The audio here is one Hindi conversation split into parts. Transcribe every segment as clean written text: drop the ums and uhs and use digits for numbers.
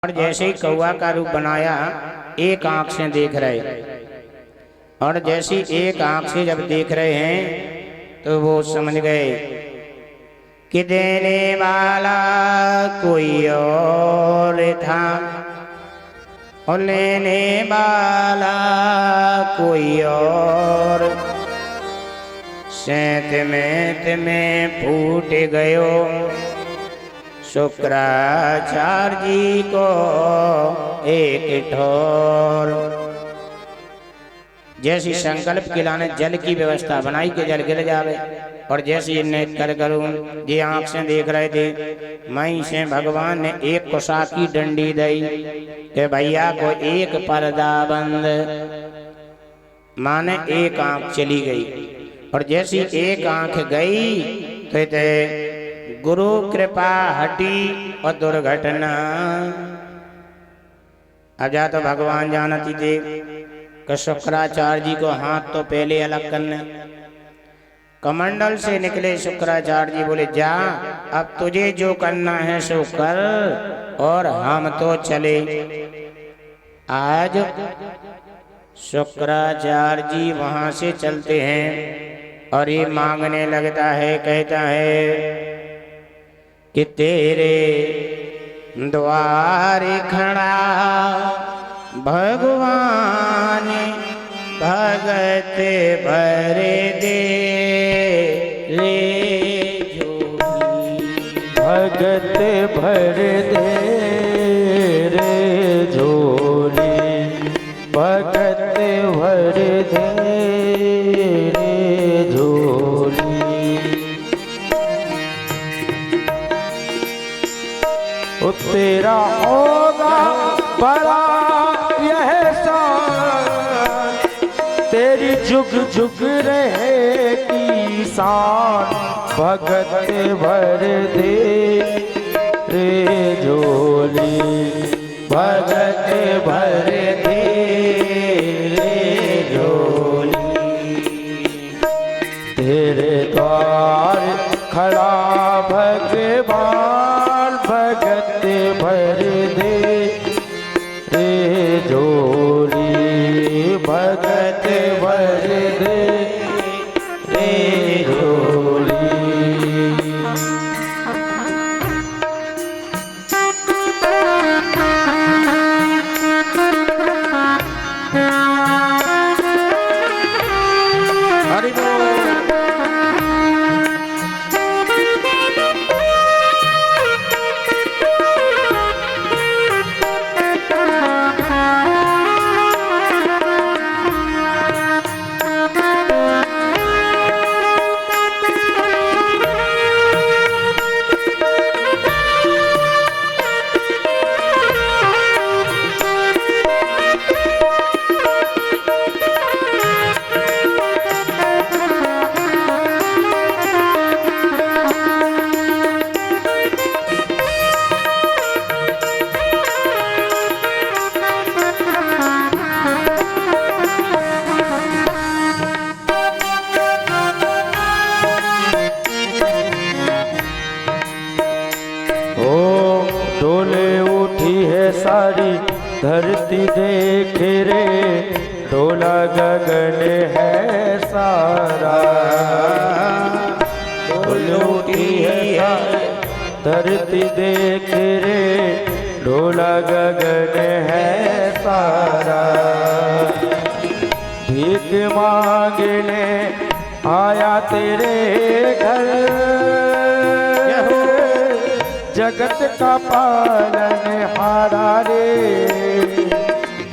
और जैसे ही कौवा का रूप बनाया, एक आंख से देख रहे, और जैसी एक आंख से जब देख रहे हैं तो वो समझ गए कि देने वाला कोई और था और लेने वाला कोई और। सेंत में फूट गयो शुक्राचार्य जी को एक ठोर। जैसी संकल्प के लाने जल की व्यवस्था बनाई के जल गिर जावे, और जैसे इन्हें कर करूं ये आंख से देख रहे थे, मई से भगवान ने एक कोसा की डंडी दी कि भैया को एक पर्दा बंद, माने एक आंख चली गई। और जैसी एक आंख गई तो गुरु कृपा हटी और दुर्घटना। अजा तो भगवान जानती थे कि शुक्राचार्य जी को हाथ तो पहले अलग करने। कमंडल से निकले शुक्राचार्य जी, बोले जा अब तुझे जो करना है सो कर, और हम तो चले। आज शुक्राचार्य जी वहां से चलते हैं और ये मांगने लगता है, कहता है कि तेरे द्वार खड़ा भगवान भगत भर दे रे झोली, भगत भर दे रे झोली, भगत भर दे रे झोली। ओ तेरा होगा बड़ा यह शान, तेरी जुग जुग रहेगी शान, भगत भर दे रे झोली, भगत भर दे रे झोली। तेरे द्वार खड़ा भगवान भगत भर दे रे झोली, भगत भर दे रे झोली। हरि बोल। सारी धरती देख रे, डोला गगन है सारा, डोलती है धरती देख रे, डोला गगन है सारा। भीख मांगने आया तेरे घर, जगत का पालन हारा रे,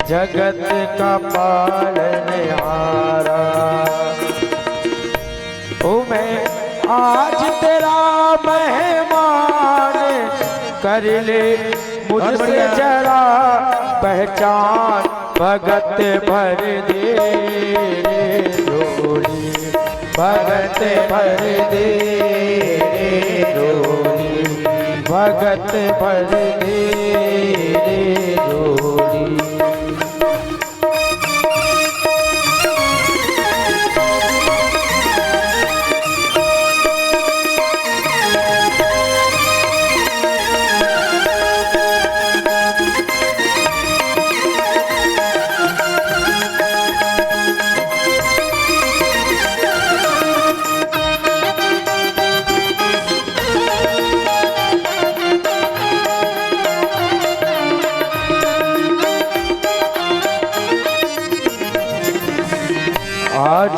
जगत का पालन हारा। ओ मैं आज तेरा मेहमान, कर ले मुझसे जरा पहचान, भगत भर दे रे झोली, भगत भर दे रे झोली, भगत भर दे रे झोली।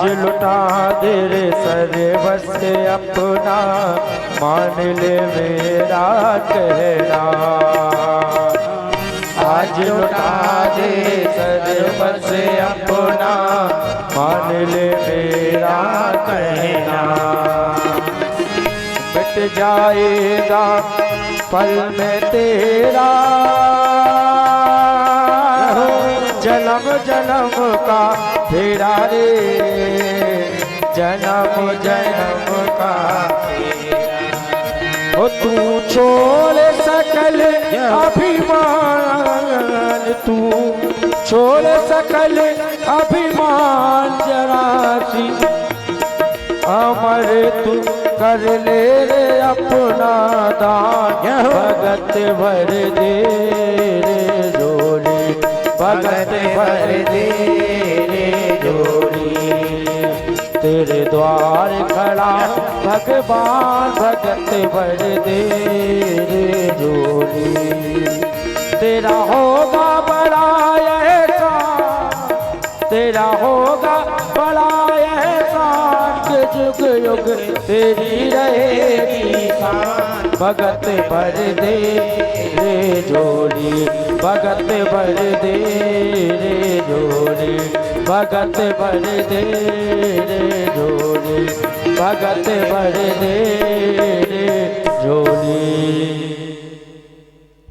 आज लुटा दे रे सर्वस्व अपना, मान ले मेरा कहना। आज लुटा दे सर्वस्व अपना, मान ले मेरा कहना। मिट जाएगा पल में तेरा जन्म जन्म का फेरा रे, जन्म जन्म का। ओ तू छोड़ सकल अभिमान, तू छोड़ सकल अभिमान जरा सी, अमर तू कर ले रे अपना दान। भगत भर दे रे झोली, भगत भर दे रे झोली। तेरे द्वार खड़ा भगवान, भगत भर दे रे झोली। तेरा होगा बड़ा एहसान, तेरा होगा बड़ा एहसान, के जुग युग तेरी रहेगी शान। भगत भर दे रे झोली, भगत भर दे रे झोली, भगत भर दे रे झोली, भगत भर दे रे झोली।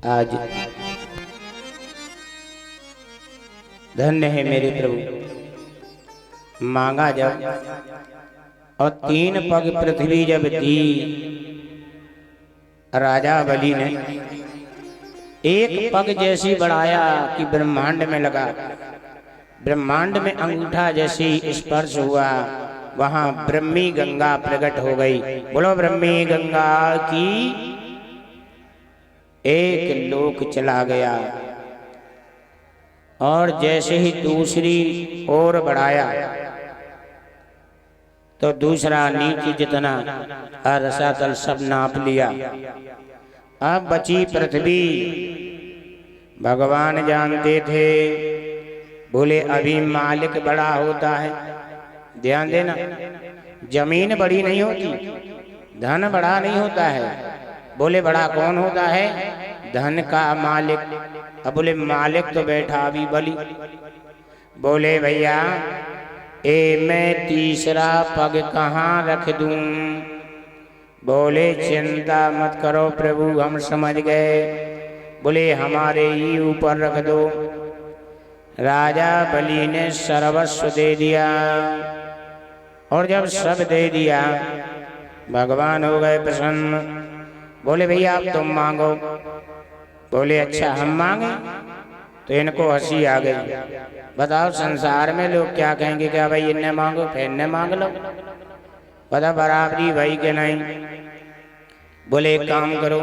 आज धन्य है मेरे प्रभु, मांगा जब और 3 पग पृथ्वी जब दी, राजा बलि ने 1 पग जैसी बढ़ाया कि ब्रह्मांड में लगा। ब्रह्मांड में अंगूठा जैसी स्पर्श हुआ, वहां ब्रह्मी गंगा प्रकट हो गई। बोलो ब्रह्मी गंगा की। 1 लोक चला गया और जैसे ही दूसरी ओर बढ़ाया तो दूसरा नीचे जितना रसातल सब नाप लिया। अब बची पृथ्वी। भगवान जानते थे, बोले अभी मालिक बड़ा होता है। ध्यान देना, जमीन बड़ी नहीं होती, धन बड़ा नहीं होता है। बोले बड़ा कौन होता है? धन का मालिक। अब बोले मालिक तो बैठा अभी बलि। बोले भैया मैं तीसरा पग कहाँ रख दूं? बोले चिंता मत करो प्रभु, हम समझ गए। बोले हमारे ही ऊपर रख दो। राजा बलि ने सर्वस्व दे दिया और जब सब दे दिया भगवान हो गए प्रसन्न। बोले भैया अब तुम मांगो। बोले अच्छा हम मांगे? तो इनको हंसी आ गई। बताओ संसार में लोग क्या कहेंगे, क्या भाई इन्हें मांगो फिर इन्हें मांग लो। बता बराबरी भाई के नहीं। बोले एक काम करो,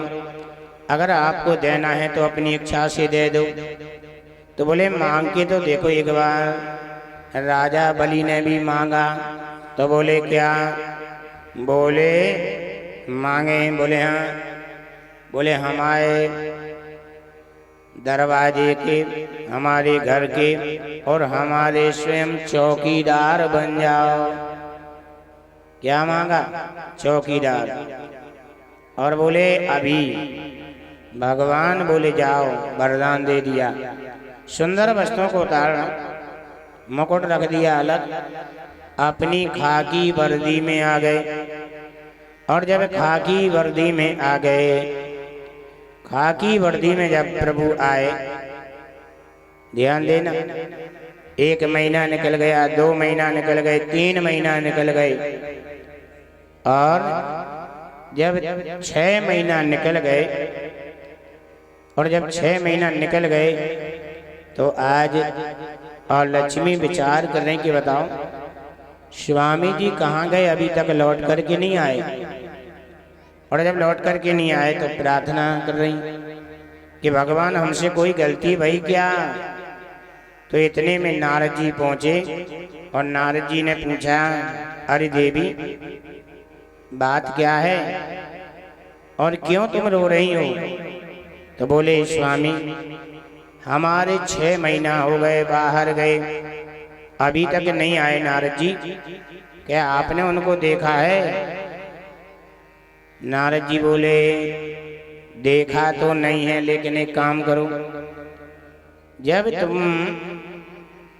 अगर आपको देना है तो अपनी इच्छा से दे दो। तो बोले मांग के तो देखो एक बार। राजा बलि ने भी मांगा तो बोले क्या? बोले मांगे। बोले हाँ। बोले हमारे दरवाजे के, हमारे घर के और हमारे स्वयं चौकीदार बन जाओ। क्या मांगा? चौकीदार। और बोले अभी। भगवान बोले जाओ, वरदान दे दिया। सुंदर वस्त्रों को उतारा, मुकुट रख दिया अलग, अपनी खाकी वर्दी में आ गए। और जब खाकी वर्दी में आ गए, खाकी वर्दी में जब प्रभु आए, ध्यान देना, 1 महीना निकल गया, 2 महीना निकल गए, 3 महीना निकल गए और जब 6 महीना निकल गए और जब 6 महीना निकल गए तो आज और लक्ष्मी विचार कर रहे कि बताओ स्वामी जी कहाँ गए, अभी तक लौट करके नहीं आए। और जब लौट करके नहीं आए तो प्रार्थना कर रही कि भगवान हमसे कोई गलती भई क्या। तो इतने में नारद जी पहुंचे और नारद जी ने पूछा अरे देवी बात क्या है और क्यों तुम रो रही हो? तो बोले स्वामी हमारे 6 महीना हो गए बाहर गए अभी तक नहीं आए नारद जी, क्या आपने उनको देखा है? नारद जी बोले देखा तो नहीं है, लेकिन एक काम करो, जब तुम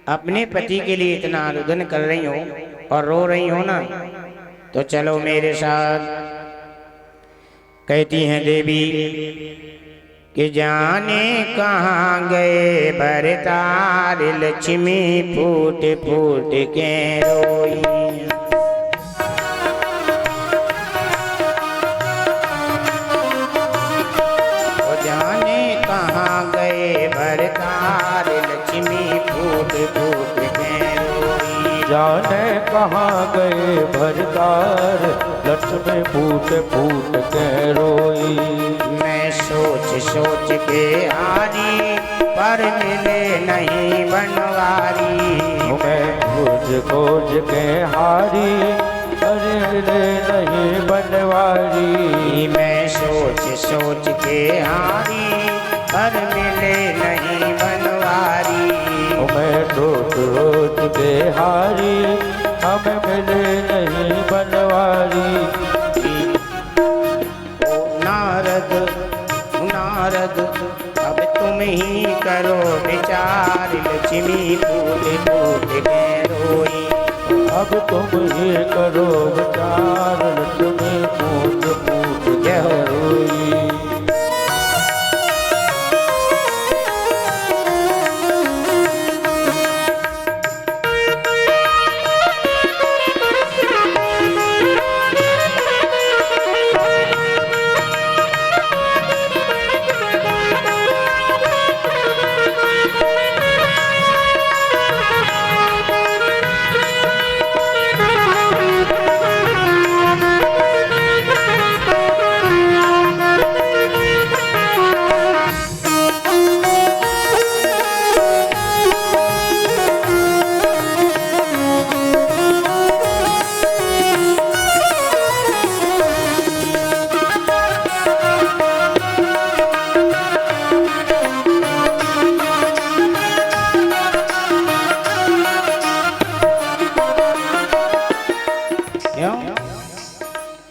अपने पति के लिए इतना रुदन कर रही हो और रो रही हो ना, तो चलो मेरे साथ। कहती हैं देवी कि जाने कहाँ गए भरतार, लक्ष्मी फूट फूट के रोई। जाने कहाँ गए भरतार, लक्ष्मी फूट फूट के रोई। जाने कहाँ गए भरतार, लक्ष्मी फूट फूट के रोई। मैं सोच सोच के हारी, पर मिले नहीं बनवारी। मैं खोज खोज के हारी, पर मिले नहीं बनवारी। मैं सोच सोच के हारी, पर मिले नहीं बनवारी। मैं रोज रोज के हारी, हमें मिले नहीं बनवारी। नारद नारद अब तुम ही करो विचार, लक्ष्मी फूट फूट के रोई। अब तुम ही करो विचार, लक्ष्मी फूट फूट के रोई।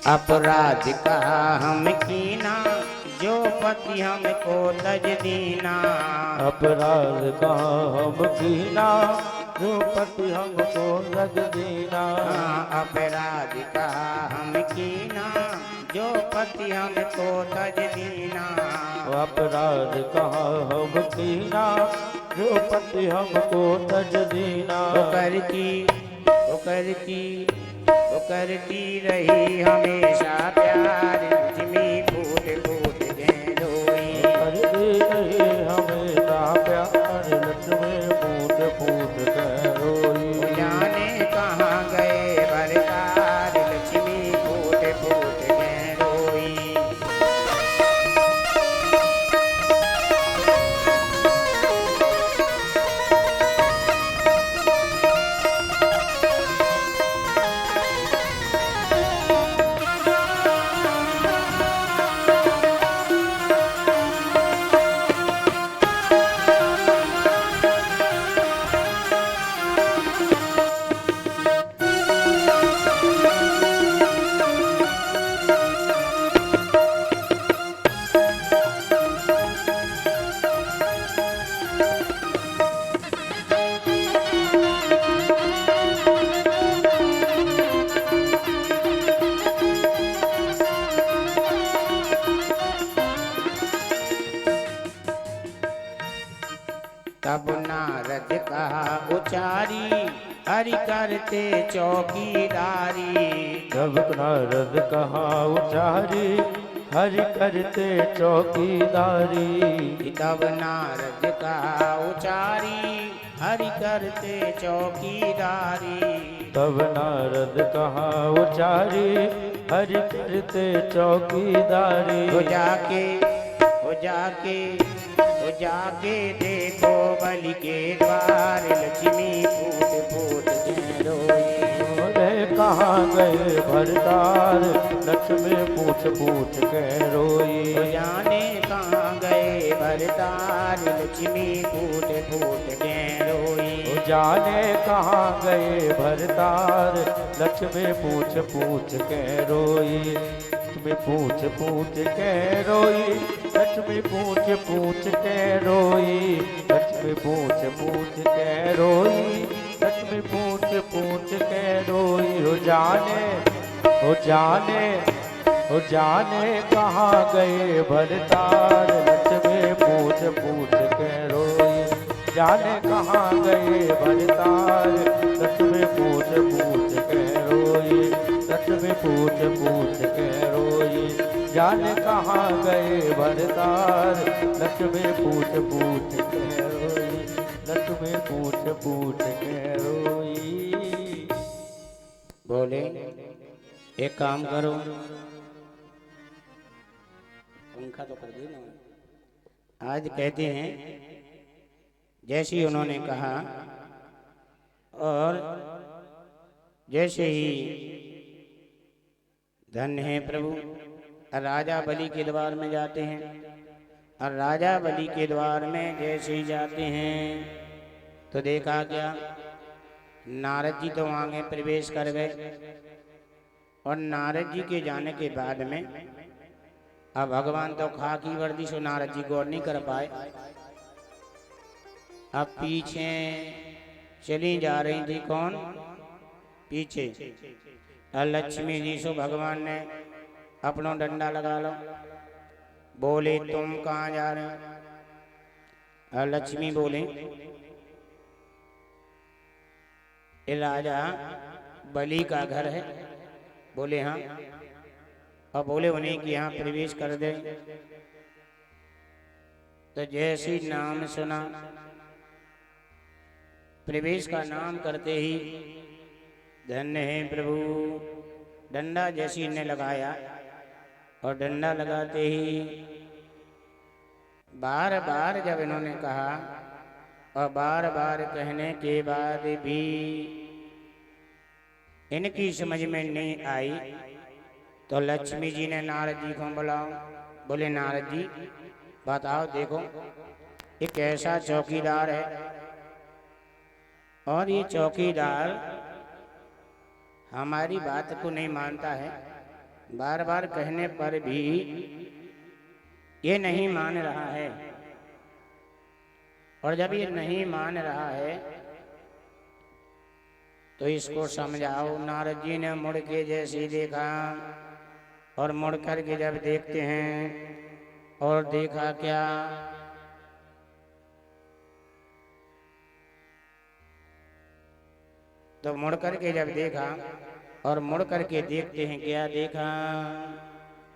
अपराध का हम कीना, जो पति हमको तज दीना। अपराध का हम कीना, जो पति हमको तज दीना। अपराध का हम कीना, जो पति हमको तज दीना। अपराध का हम कीना, जो पति हमको तज दीना। वो करती रही हमेशा प्यार, लक्ष्मी फूट फूट के रोई। करती रही हमेशा प्यार, लक्ष्मी फूट फूट के रोई। जाने कहाँ गए भरतार, लक्ष्मी फूट फूट के रोई। तब नारद कहा उचारी, हरि करते चौकीदारी। जब नारद कहा उचारी, हरि करते चौकीदारी। तब नारद कहा उचारी, हरि करते चौकीदारी। तब नारद कहा उचारी, हरि करते चौकीदारी। हो जाके देखो बलि के द्वार, लक्ष्मी फूट फूट के रोई। कहाँ गए भरतार, लक्ष्मी पूछ पूछ के रोई। जाने कहाँ गए भरतार, लक्ष्मी फूट फूट के रोई। जाने कहाँ गए भरतार, लक्ष्मी पूछ पूछ के रोई, लक्ष्मी पूछ पूछ के रोई, लक्ष्मी पूछ पूछ के रोई, लक्ष्मी पूछ पूछ के रोई, लक्ष्मी पूछ पूछ के रोई। हो जाने, हो जाने, हो जाने कहाँ गए भरतार, लक्ष्मी पूछ पूछ के रोई, जाने कहाँ गए भरतार, लक्ष्मी पूछ पूछ के रोई, लक्ष्मी पूछ पूछ के रोई, जाने कहाँ गए भरतार, लक्ष्मी पूछ पूछ के रोई, लक्ष्मी पूछ पूछ के रोई। बोले एक काम करो, पंखा तो कर दी ना। आज कहते हैं जैसे ही उन्होंने कहा और जैसे ही धन्य है प्रभु, राजा बलि के द्वार में जाते हैं और राजा बलि के द्वार में जैसे ही जाते हैं तो देखा क्या, नारद जी तो आगे प्रवेश कर गए और नारद जी के जाने के बाद में अब भगवान तो खाकी वर्दी से नारद जी गौर नहीं कर पाए। अब पीछे चली जा रही थी कौन, पीछे लक्ष्मी जी से भगवान ने अपना डंडा लगा लो, बोले तुम कहाँ जा रहे हो। लक्ष्मी बोले ये राजा बलि का घर है। बोले हाँ, और बोले उन्हीं के यहाँ प्रवेश कर दे। तो जैसी नाम सुना, प्रवेश का नाम करते ही धन्य है प्रभु, डंडा जैसी ने लगाया और डंडा लगाते ही बार बार जब इन्होंने कहा और बार बार कहने के बाद भी इनकी समझ में नहीं आई तो लक्ष्मी जी ने नारद जी को बुलाओ। बोले नारद जी बताओ, देखो ये कैसा चौकीदार है और ये चौकीदार हमारी बात को नहीं मानता है, बार बार कहने पर भी ये नहीं मान रहा है। और जब ये नहीं मान रहा है तो इसको समझाओ। नारद जी ने मुड़ के जैसे देखा और मुड़ कर के जब देखते हैं और देखा क्या, तो मुड़ कर के जब देखा और मुड़ कर के देखते हैं क्या देखा,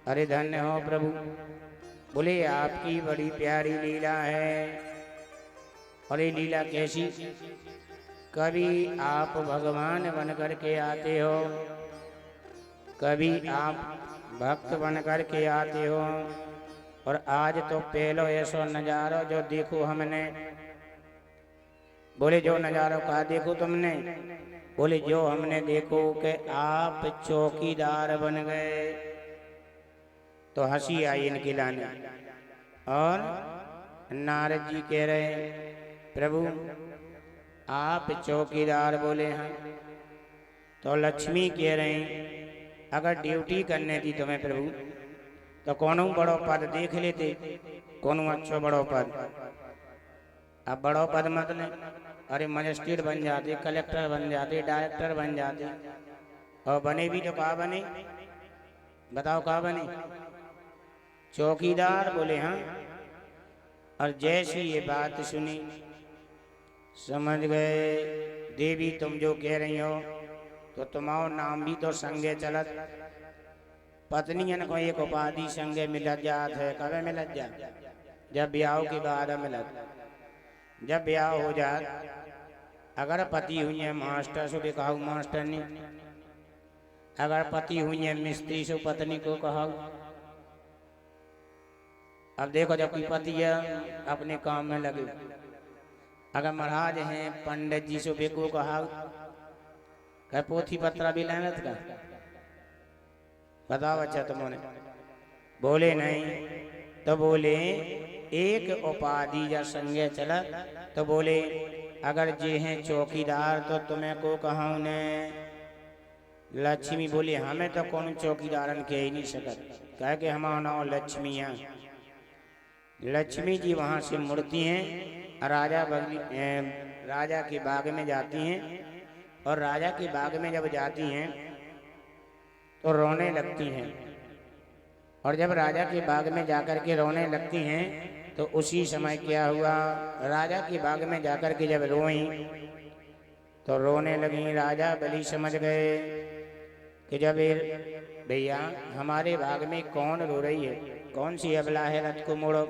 अरे धन्य हो प्रभु। बोले आपकी बड़ी प्यारी लीला है। और ये लीला कैसी, कभी आप भगवान बन कर के आते हो, कभी आप भक्त बन कर के आते हो, और आज तो पहलो ऐसा नजारा जो देखो हमने। बोले जो नजारा कहा देखो तुमने, बोले जो हमने देखो कि आप चौकीदार बन गए। तो हंसी आई इनके लाने और नारद जी कह रहे प्रभु आप चौकीदार बोले हैं। तो लक्ष्मी कह रहे अगर ड्यूटी करने थी तुम्हें प्रभु तो कौन बड़ो पद देख लेते, कौन अच्छो बड़ो पद। अब बड़ो पद मतलब अरे मजिस्ट्रेट बन जाते, कलेक्टर बन जाते, डायरेक्टर बन जाते, और बने भी तो कहाँ बने, बताओ कहाँ बने, चौकीदार। बोले हाँ। और जैसी ये बात सुनी समझ गए देवी तुम जो कह रही हो तो तुम्हारा नाम भी तो संगे चलत। पत्नियन को एक उपाधि संगे मिलत जात है। कब मिलत जात, जब ब्याह के बाद मिलत। जब ब्याह हो जात अगर पति हुई है मास्टर से भी कहा मास्टर नहीं, अगर पति हुई है मिस्त्री से पत्नी को कहा। अब देखो जब कोई पति है अपने काम में लगे, अगर महाराज हैं पंडित जी से बेको कहा कह पोथी पत्रा भी लेना था, बताओ अच्छा तुमने। बोले नहीं। तो बोले एक उपाधि या संगे चला। तो बोले अगर जे हैं चौकीदार तो तुम्हें को कहा उन्हें। लक्ष्मी बोली हमें तो कौन चौकीदारन के ही नहीं सकत, कह के हमारा नाम लक्ष्मी है। लक्ष्मी जी वहां से मुड़ती हैं, राजा के बाग में जाती हैं। और राजा के बाग में जब जाती हैं तो रोने लगती हैं। और जब राजा के बाग में जाकर के रोने लगती हैं तो उसी समय क्या हुआ, राजा के बाग में जाकर के जब रोई तो रोने लगी। राजा बलि समझ गए कि जब भैया हमारे बाग में कौन रो रही है, कौन सी अबला है, रथ को मोड़ो।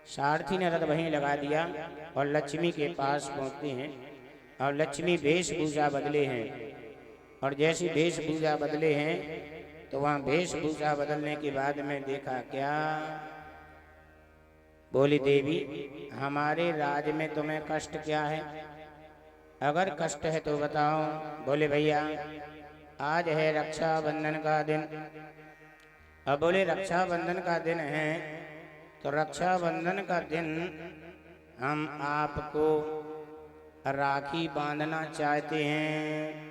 सारथी ने रथ वहीं लगा दिया और लक्ष्मी के पास पहुंचते हैं। और लक्ष्मी वेशभूषा बदले हैं। और जैसी वेशभूषा बदले हैं तो वहां वेशभूषा बदलने के बाद में देखा क्या, बोली देवी हमारे राज में तुम्हें कष्ट क्या है, अगर कष्ट है तो बताओ। बोले भैया आज है रक्षाबंधन का दिन। अब बोले रक्षाबंधन का दिन है तो रक्षाबंधन का दिन हम आपको राखी बांधना चाहते हैं।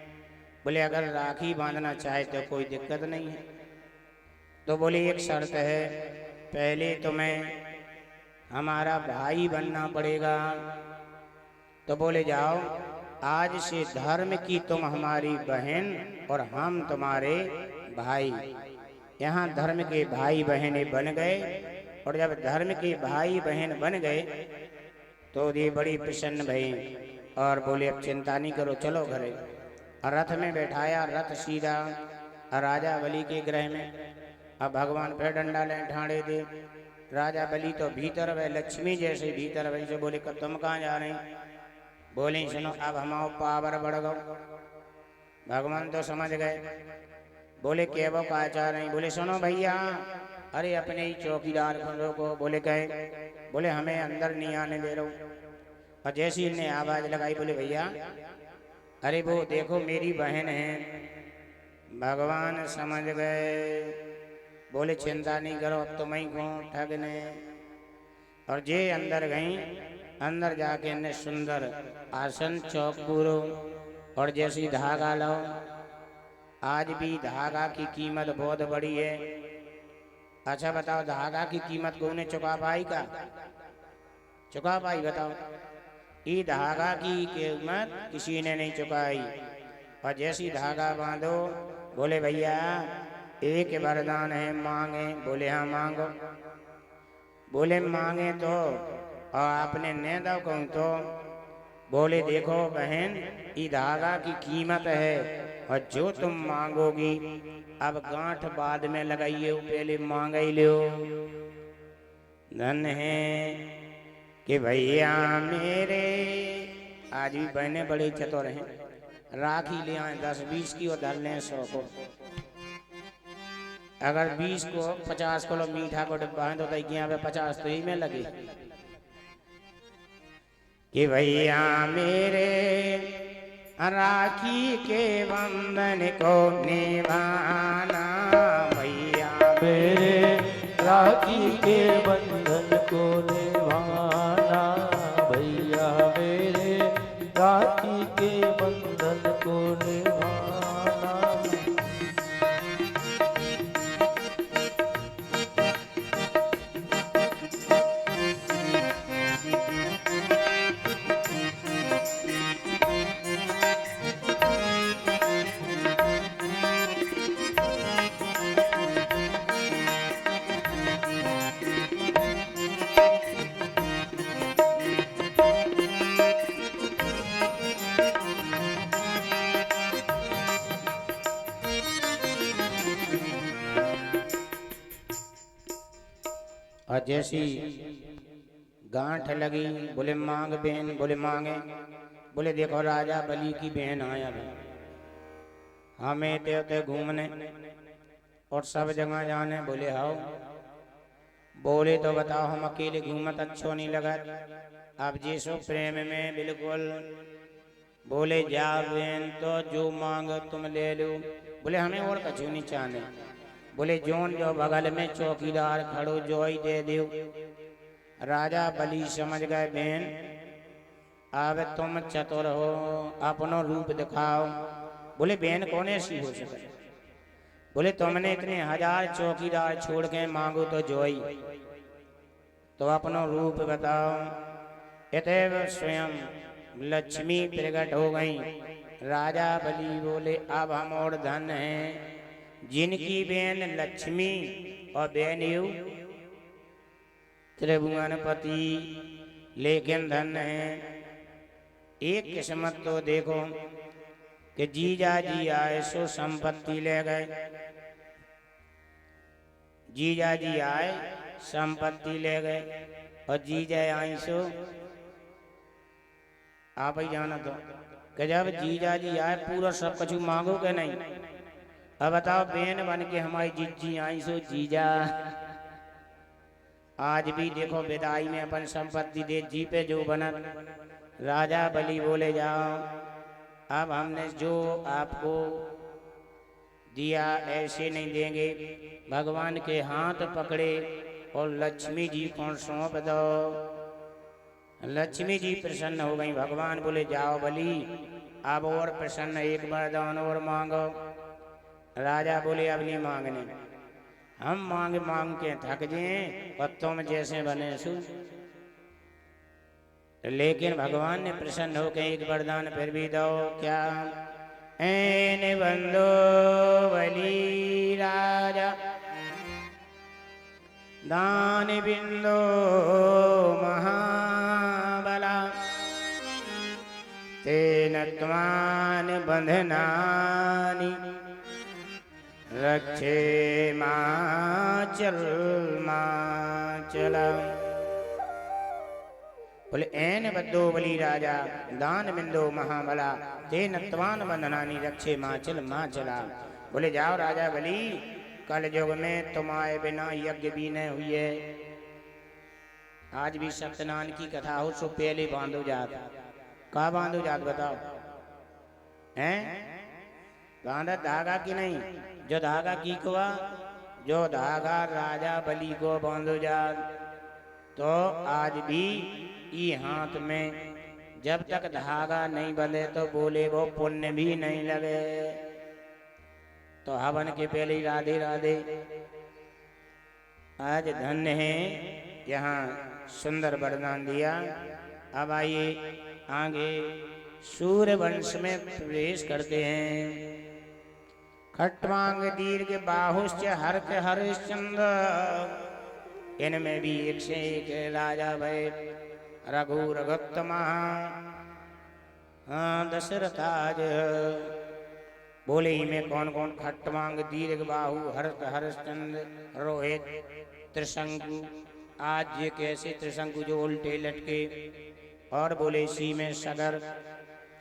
बोले अगर राखी बांधना चाहे तो कोई दिक्कत नहीं है। तो बोले एक शर्त है, पहले तुम्हें हमारा भाई बनना पड़ेगा। तो बोले जाओ आज से धर्म की तुम हमारी बहन और हम तुम्हारे भाई। यहाँ धर्म के भाई बहने बन गए। और जब धर्म के भाई बहन बन गए तो ये बड़ी प्रसन्न भई और बोले अब चिंता नहीं करो, चलो घरे। रथ में बैठाया, रथ सीधा राजा बलि के गृह में। अब भगवान फिर डंडा ले ठाड़े दे। राजा बलि तो भीतर वह लक्ष्मी जैसे भीतर वैसे बोले कब तुम कहाँ जा रहे हैं। बोले सुनो अब हमारा पावर बढ़ गो। भगवान तो समझ गए। बोले के वो कहा चाह रहे। बोले सुनो भैया, अरे अपने ही चौकीदार को बोले कहे, बोले हमें अंदर नहीं आने दे रहो। और जैसी इन्हें आवाज लगाई बोले भैया अरे वो देखो मेरी बहन है। भगवान समझ गए। बोले चिंता नहीं करो अब तुम ही को ठगने। और जे अंदर गई, अंदर जाके इन्हें सुंदर आसन चौक पूरो और जैसी धागा लो। आज भी धागा की कीमत बहुत बड़ी है। अच्छा बताओ धागा की कीमत कौन चुका पाई का, चुका पाई बताओ। ये धागा की कीमत किसी ने नहीं चुकाई। और जैसी धागा बांधो बोले भैया एक वरदान है मांगे। बोले हाँ मांगो। बोले मांगे तो और आपने ने दो कहूँ तो। बोले देखो बहन ये धागा की कीमत है और जो तुम मांगोगी अब गांठ बाद में लगाइए, पहले मांग ही लो। धन है कि भैया मेरे आज भी बहने बड़े चतुर हैं। राखी ले आए 10-20 की और धर लें 100 को। अगर 20 को 50 किलो मीठा को डिब्बा है तो 50 तो ही में लगे कि भैया मेरे राखी के बंधन को निभाना। भैया मेरे राखी के बंधन को निभाना। भैया मेरे राखी के बंधन को निभाना। और जैसी गांठ लगी बोले मांग बहन। बोले मांगे। बोले देखो राजा बलि की बहन आया है, हमें देवते घूमने और सब जगह जाने। बोले हाओ। बोले तो बताओ हम अकेले घूमत अच्छो नहीं लगा। अब जिसो प्रेम में बिल्कुल। बोले जा बहन तो जो मांग तुम ले लो। बोले हमें और कछु नहीं चाहने। बोले जोन जो बगल में चौकीदार खड़ो जो ही दे दो। राजा बलि समझ गए बेन अब तुम चतुर हो, अपनो रूप दिखाओ। बोले बेन कौन ऐसी हो सके? बोले तुमने इतने 1000 चौकीदार छोड़ के मांगो तो जोई, तो अपनो रूप बताओ। इतव स्वयं लक्ष्मी प्रकट हो गई। राजा बलि बोले अब हम और धन हैं जिनकी बेन लक्ष्मी और बेन यू त्रिभुवनपति, लेकिन धन है एक किस्मत तो देखो कि जीजा जी आए सो संपत्ति ले गए। जीजा जी आए संपत्ति ले गए और जीजा आई सो आप ही जाना तो कि जब जीजा जी आए पूरा सब कुछ मांगो के नहीं। अब बताओ बेन बन के हमारी जीजी आई सो जीजा आज भी देखो विदाई में अपन संपत्ति दे जी पे जो बना। राजा बलि बोले जाओ अब हमने जो आपको दिया ऐसे नहीं देंगे, भगवान के हाथ पकड़े और लक्ष्मी जी को सौंप दो। लक्ष्मी जी प्रसन्न हो गई। भगवान बोले जाओ बलि अब और प्रसन्न, एक वरदान और मांगो। राजा बोले अब नहीं मांगने, हम मांग मांग के थक जाएं और तुम जैसे बने सु। लेकिन भगवान ने प्रसन्न होकर एक वरदान फिर भी दो। क्या? ऐन बंदो बलि राजा दान बिंदो महाबला, तेन त्वान बंधनानि रक्षे माचल माचला। बोले ऐन बद्दो बलि राजा दान बिंदो महाबला, तेन त्वान बंधनानि रक्षे माचल माचला। बोले जाओ राजा बलि कल युग में तुम्हारे बिना यज्ञ भी न हुए। आज भी सत्यनारायण की कथा हो सो पहले बांधो जात। कहा बांधो जात बताओ? हैं बांधा धागा की नहीं? जो धागा की कुआ, जो धागा राजा बलि को बांधो जात। तो आज भी ये हाथ में जब तक धागा नहीं बंधे तो बोले वो पुण्य भी नहीं लगे। तो हवन के पहले ही राधे राधे। आज धन्य है यहाँ सुंदर वरदान दिया। अब आइए आगे सूर्य वंश में प्रवेश करते हैं। खट्वांग दीर्घ बाहुश्च हर्क हरिश्चंद्र, इनमें भी एक से एक राजा भय। रघु रघुत्तमा दशरथाज। बोले इनमें कौन कौन? खट्वांग दीर्घ बाहु हर्क हरिश्चंद्र रोहित त्रिशंकु। आज ये कैसे त्रिशंकु जो उल्टे लटके। और बोले इसी में सगर।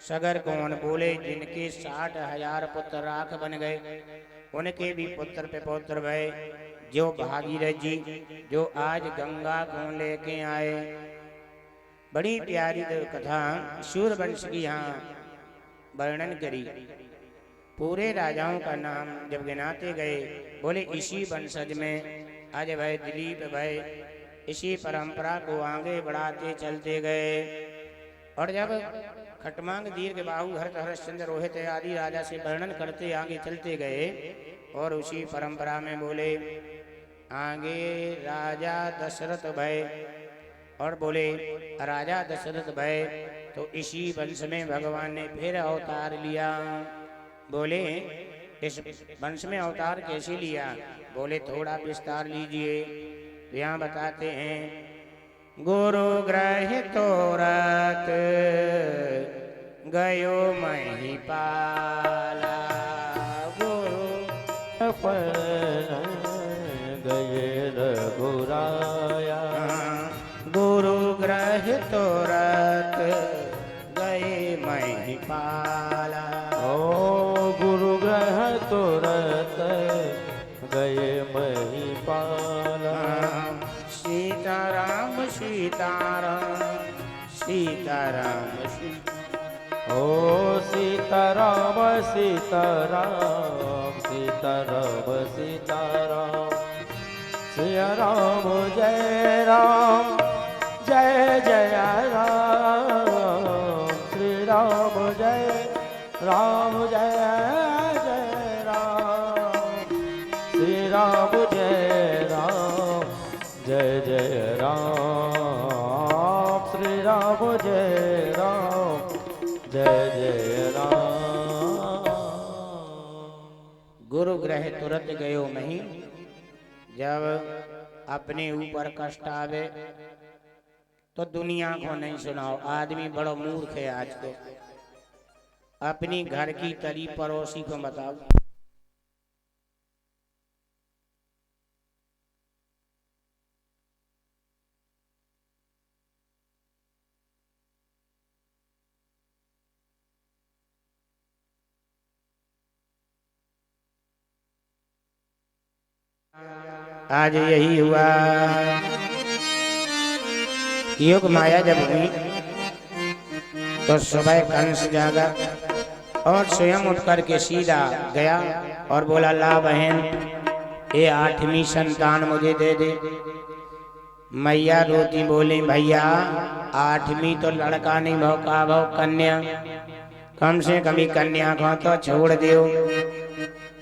सगर कौन? बोले जिनके 60,000 पुत्र राख बन गए, उनके भी पुत्र पे पुत्र भय। जो भागीरथ जी जो आज गंगा को लेके आए। बड़ी प्यारी कथा सूर्यवंश की यहाँ वर्णन करी। पूरे राजाओं का नाम जब गिनाते गए, बोले इसी वंशज में अजय भय दिलीप भय, इसी परंपरा को आगे बढ़ाते चलते गए। और जब खट्वांग दीर्घ बाहु हर्क हरिश्चंद्र रोहित आदि राजा से वर्णन करते आगे चलते गए, और उसी परंपरा में बोले आगे राजा दशरथ भय। और बोले राजा दशरथ भय तो इसी वंश में भगवान ने फिर अवतार लिया। बोले इस वंश में अवतार कैसे लिया? बोले थोड़ा विस्तार लीजिए। तो यहाँ बताते हैं गुरु ग्रह तोरत गयो महिपाला। गुरु गए रघुराया। गुरु ग्रह तोरत गए महिपाला। ओ गुरु ग्रह तोरत गए महिपाला। सीताराम सीताराम सीताराम ओ सीताराम सीताराम सीताराम सीताराम। सिया राम जय राम जय जय राम श्री राम जय राम जय जय राम श्री राम जय राम जय जय राम श्री राम जय राम जय जय राम। गुरु ग्रह तुरत गयो नहीं। जब अपने ऊपर कष्ट आवे तो दुनिया को नहीं सुनाओ। आदमी बड़ा मूर्ख है आज को। अपनी घर की तरी पड़ोसी को बताओ। आज यही हुआ। योग माया जब हुई तो सुबह कंस जागा और स्वयं उठ करके सीधा गया और बोला, ला बहन ये 8वीं संतान मुझे दे दे। मैया रोती बोली, भैया 8वीं तो लड़का नहीं भाव का भाव कन्या, कम से कम कन्या को तो छोड़ दियो।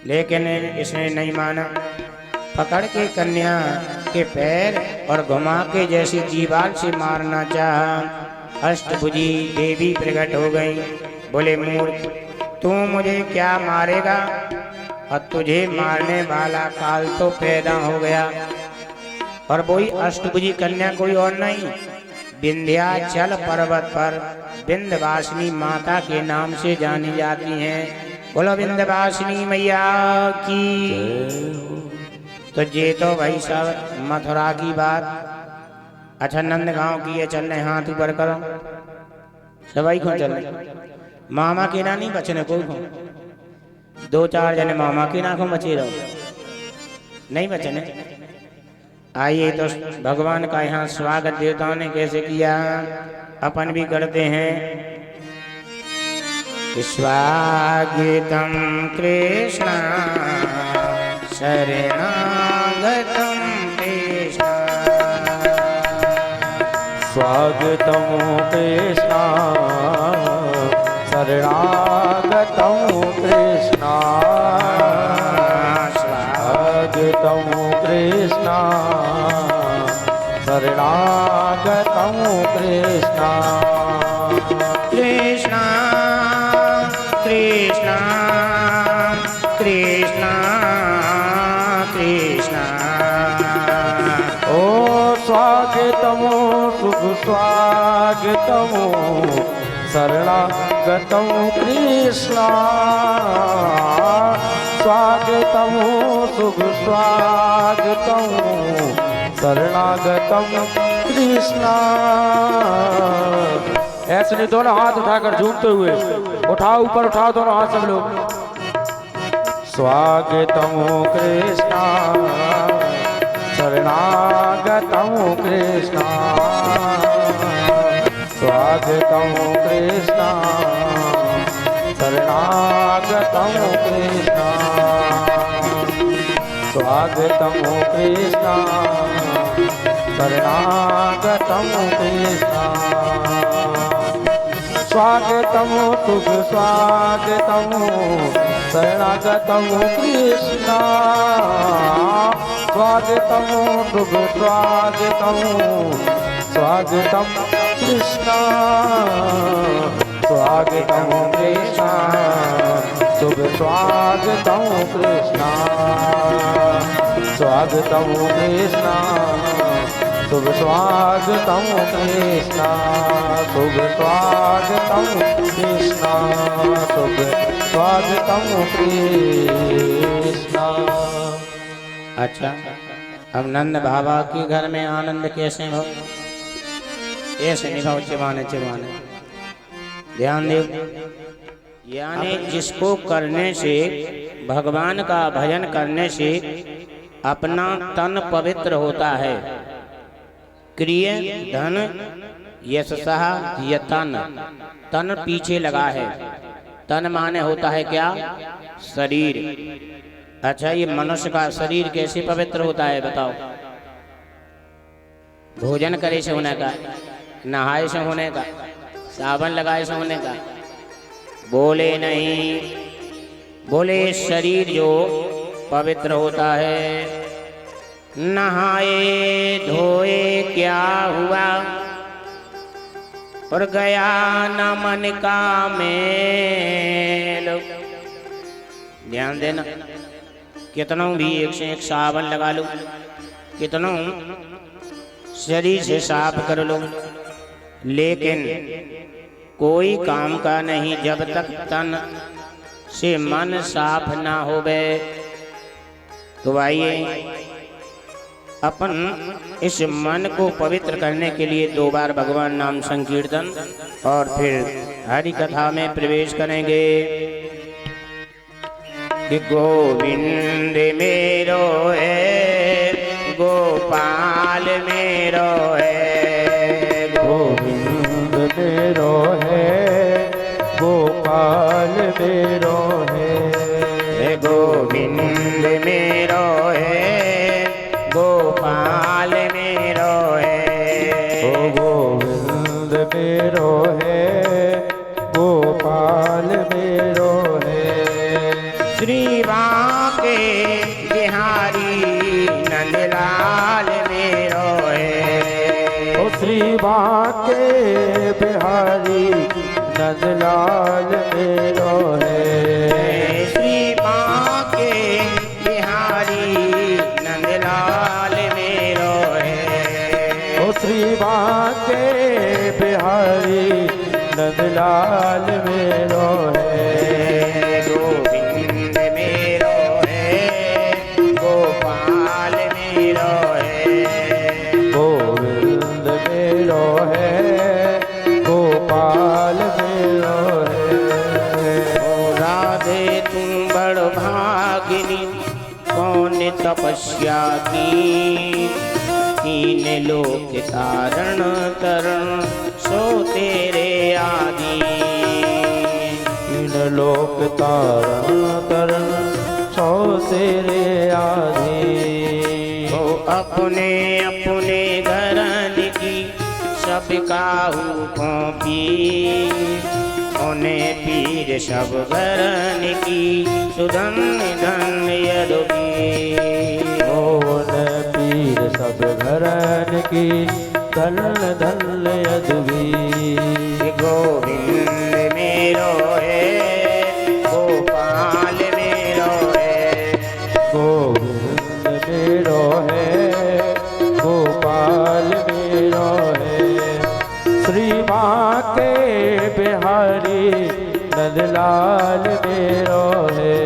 लेकिन इसने नहीं माना। पकड़ के कन्या के पैर और घुमा के जैसी जीवाल से मारना चाहा। अष्टभुजी देवी प्रकट हो गई। बोले, मूर्ख तू मुझे क्या मारेगा? और तुझे मारने वाला काल तो पैदा हो गया। और वही अष्टभुजी कन्या कोई और नहीं, विंध्याचल पर्वत पर विंध्यवासिनी माता के नाम से जानी जाती हैं। बोलो विंध्यवासिनी मैया की। तो ये तो भाई सब मथुरा की बात। अच्छा, नंदगांव की है, चल रहे हाथ ऊपर करो। सबाई को चल रहे मामा के ना नहीं बचने कोई को। 2-4 जने मामा के ना को बचे रहो, नहीं बचने। आइए तो भगवान का यहाँ स्वागत देवताओं ने कैसे किया, अपन भी करते हैं। स्वागतम कृष्ण शरणागतम कृष्ण। स्वागतम कृष्ण शरणागतम कृष्ण। स्वागतम कृष्ण शरणागतम कृष्ण। कृष्ण कृष्ण कृष्ण कृष्ण। ओ स्वागतमो शुभ स्वागतमो शरणागतम कृष्ण। स्वागतमो शुभ स्वागतम शरणागतम कृष्ण। ऐसे नहीं, दोनों हाथ उठाकर झूमते हुए उठाओ, ऊपर उठाओ दोनों हाथ सब लोग। स्वागतम कृष्ण शरणागतम कृष्ण। स्वागतम कृष्ण शरणागतम कृष्ण। स्वागतम कृष्ण शरणागतम कृष्ण। स्वागतम शुभ स्वागतम शरणागतम कृष्ण। स्वागतम शुभ स्वागतम स्वागतम कृष्ण। स्वागतम कृष्ण शुभ स्वागतम कृष्ण। स्वागतम कृष्ण शुभ स्वागतम कृष्ण। शुभ स्वागतम कृष्ण शुभ स्वागतम कृष्ण। अच्छा, अब नंद बाबा के घर में आनंद कैसे हो? ऐसे नहीं भाव चिवाने चिवाने। ध्यान दो, यानी जिसको करने से, भगवान का भजन करने से अपना तन पवित्र होता है। क्रिय धन यशः यतन। तन पीछे लगा है। तन माने होता है क्या? शरीर। अच्छा, ये मनुष्य का शरीर कैसे पवित्र होता है बताओ? भोजन करे से होने का, नहाए से होने का, साबन लगाए से होने का? बोले नहीं। बोले शरीर जो पवित्र होता है, नहाए धोए क्या हुआ, और गया न मन का मेल। ध्यान देना, कितनों भी एक से एक साबन लगा लो, कितनों शरीर से साफ कर लो, लेकिन कोई काम का नहीं जब तक तन से मन साफ ना होवे। तो आइए अपन इस मन को पवित्र करने के लिए 2 बार भगवान नाम संकीर्तन और फिर हरि कथा में प्रवेश करेंगे। कि गोविंद मेरो है, गोपाल मेरो है, गोविंद मेरो है, गोपाल मेरो है, गोविंद मेरो है, गोपाल मेरो है, ओ गोविंद मेरो है, गोपाल मेरो है। श्री बांके बिहारी नंदलाल मेरो है, ओ श्री बांके बिहारी नंदलाल मेरो है, श्री बांके बिहारी नंदलाल मेरो है, ओ श्री बांके बिहारी नंदलाल मेरो है। गोविंद मेरो है, गोपाल मेरो है, गोविंद मेरो है, गोपाल मेरो है। ओ राधे तुम बड़ भागिनी, कौन तपस्या की, तीन लोक तारण तरण सो तेरे आदि। तीन लोक तारण तरण सो तेरे आदि। तो अपने अपने घरन की सब काहू कौपी, उन्हें पीर सब घरन की सुधन धन यदुबी। ओन पीर सब घरन की धन धन यदुबी। गोविंद मेरो है, गोपाल मेरो है, गोविंद मेरो है, गोपाल मेरो है। श्री बांके बिहारी नंदलाल मेरो है,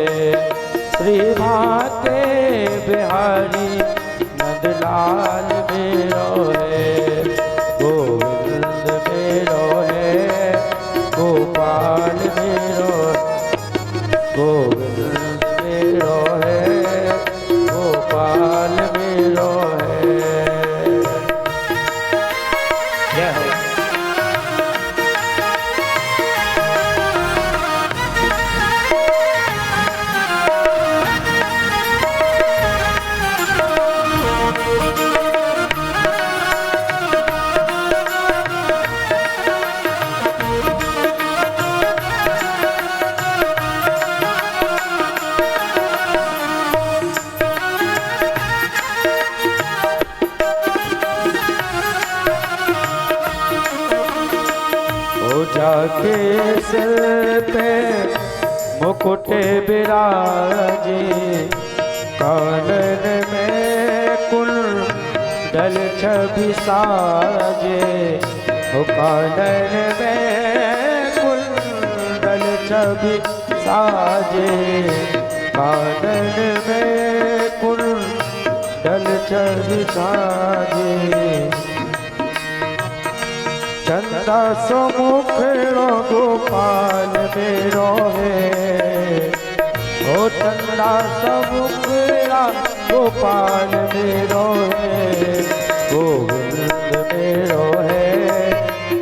श्री बांके बिहारी नंदलाल मेरो है। गोविंद मेरो है, गोपाल मेरो, गोविंद मेरो है, गोपाल मेरो है। जय हो। जाके सिर पे मुकुट बिराजे, कानन में कुंडल छवि साजे। ओ कानन में कुंडल छवि साजे, कानन में कुंडल छवि साजे। चंदा सुमुखड़ो गोपाल मेरो है, ओ चंदा सुमुखड़ा गोपाल मेरो है। गोविंद मेरो है,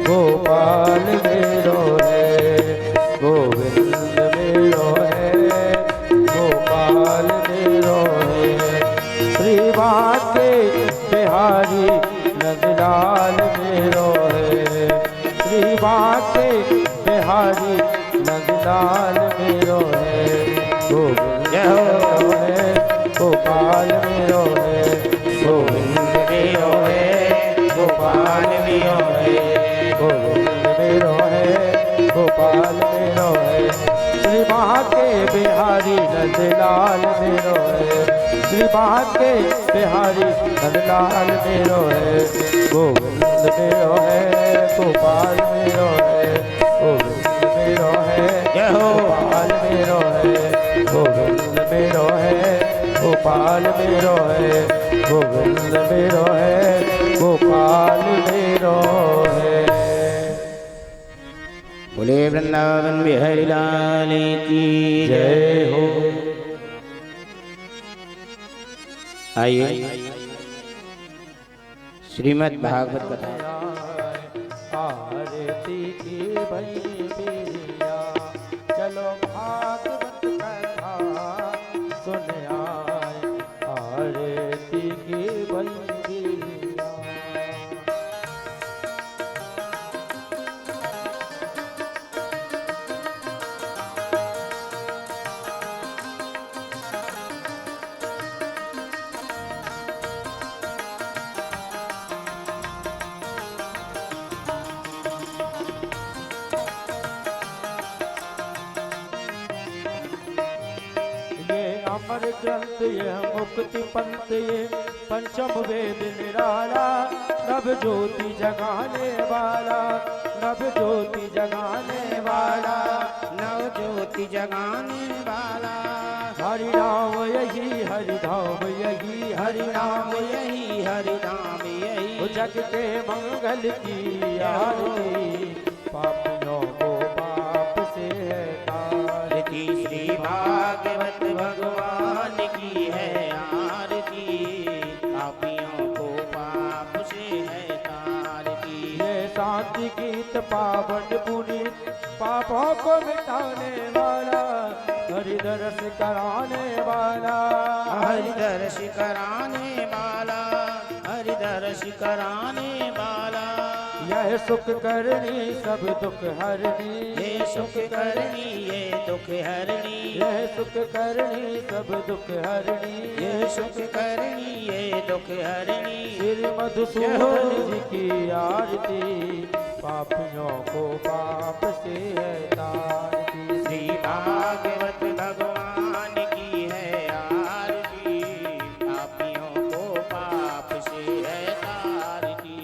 गोपाल मेरो है, गोविंद मेरो है, गोपाल मेरो है। श्री बांके बिहारी नंदलाल श्री बाके बिहारी नंदलाल मेरो है, गोविंद मेरो है, गोपाल मेरो है, गोविंद मेरो है, गोपाल मेरो है, गोविंद मेरो है, गोपाल मेरो है। श्री बाके बिहारी नंदलाल मेरो है, श्री बाके बिहारी नंदलाल मेरो है, गोविंद मेरो है, गोपाल मेरो है, गोविंद मेरो है, गोपाल मेरो है, गोविंद मेरो है, गोपाल मेरो है, गोविंद मेरो है, गोपाल मेरो है। बोले वृंदावन बिहारी लाल की जय हो। आइए श्रीमद् भागवत कथा आरती की भई बेरिया, चलो भागवत कथा सुन आए, आरती की भई बेरिया। अमर ग्रंथ ये मुक्ति पंथ ये पंचम वेद निराला, नव ज्योति जगाने वाला, नव ज्योति जगाने वाला, नव ज्योति जगाने वाला। हरि नाम यही हरि धाम यही, हरि नाम यही हरि नाम यही, जग के मंगल की आरती, पापियों को पाप से है तारती। श्री भागवत भगवान की है आरती, पापियों को पाप से है तारती। ये शांति गीत पावन पुनीत, पापों को मिटाने वाला, हरि दर्श कराने वाला, हरि दर्श कराने वाला, हरि दर्श कराने वाला। यह सुख करनी सब दुख हरनी, ये सुख करनी ये दुख हरनी, यह सुख करनी सब दुख हरनी, ये सुख करनी ये दुख हरनी। श्री मधुसूदन जी की आरती, पापियों को पाप से है तारती। श्री भागवत भगवान की है आरती, पापियों को पाप से है तारती।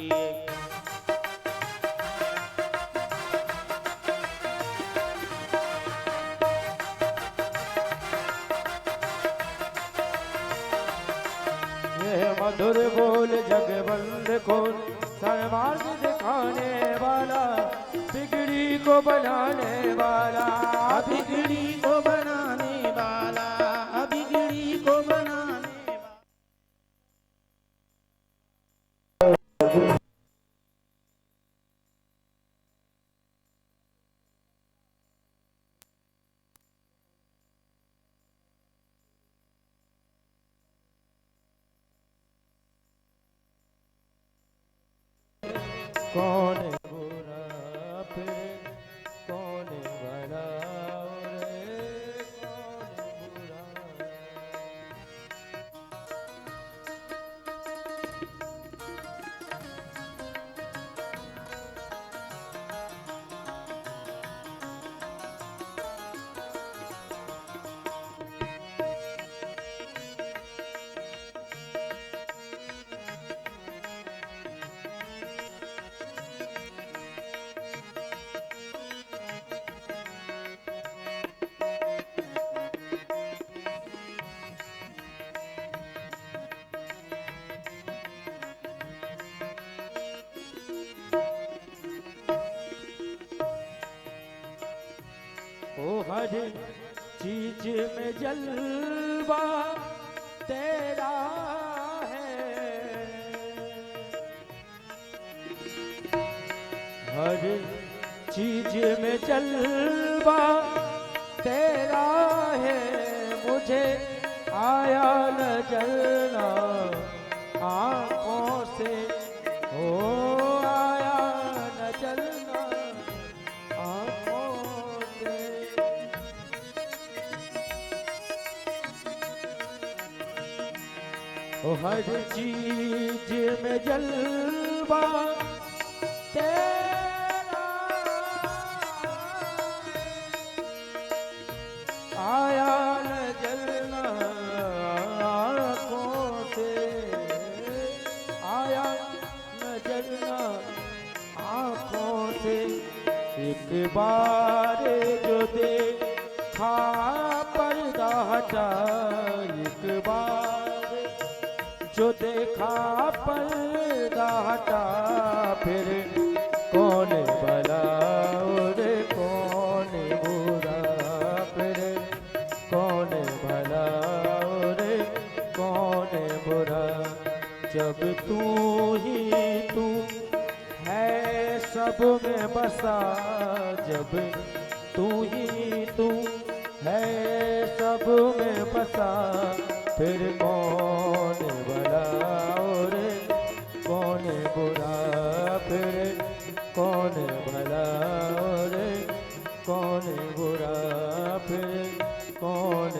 मधुर बोल जगबंद खोल, सन्मार्ग दिखाने वाला, बिगड़ी को बनाने वाला, बिगड़ी को बनाने वाला, बिगड़ी को बनाने वाला। कौन बुरा फिरे कौन भला रे, कौन बुरा। ओ हर चीज में जलवा तेरा है, हर चीज में जलवा तेरा है, मुझे आया न जलना आँखों से, ओ आया न जलना ओ हर चीज में जलवा तेरा, आया न जलना आँखों से, आया न जलना आँखों से। एक बार जो देखा पर्दा हटा, एक बार जो देखा पर्दा हटा, फिर कौन भला और कौन बुरा, फिर कौन भला और कौन बुरा। जब तू ही तू है सब में बसा, जब तू ही तू है सब में बसा, फिर कौन भला और कौन बुरा, फिर कौन भला और कौन बुरा, फिर कौन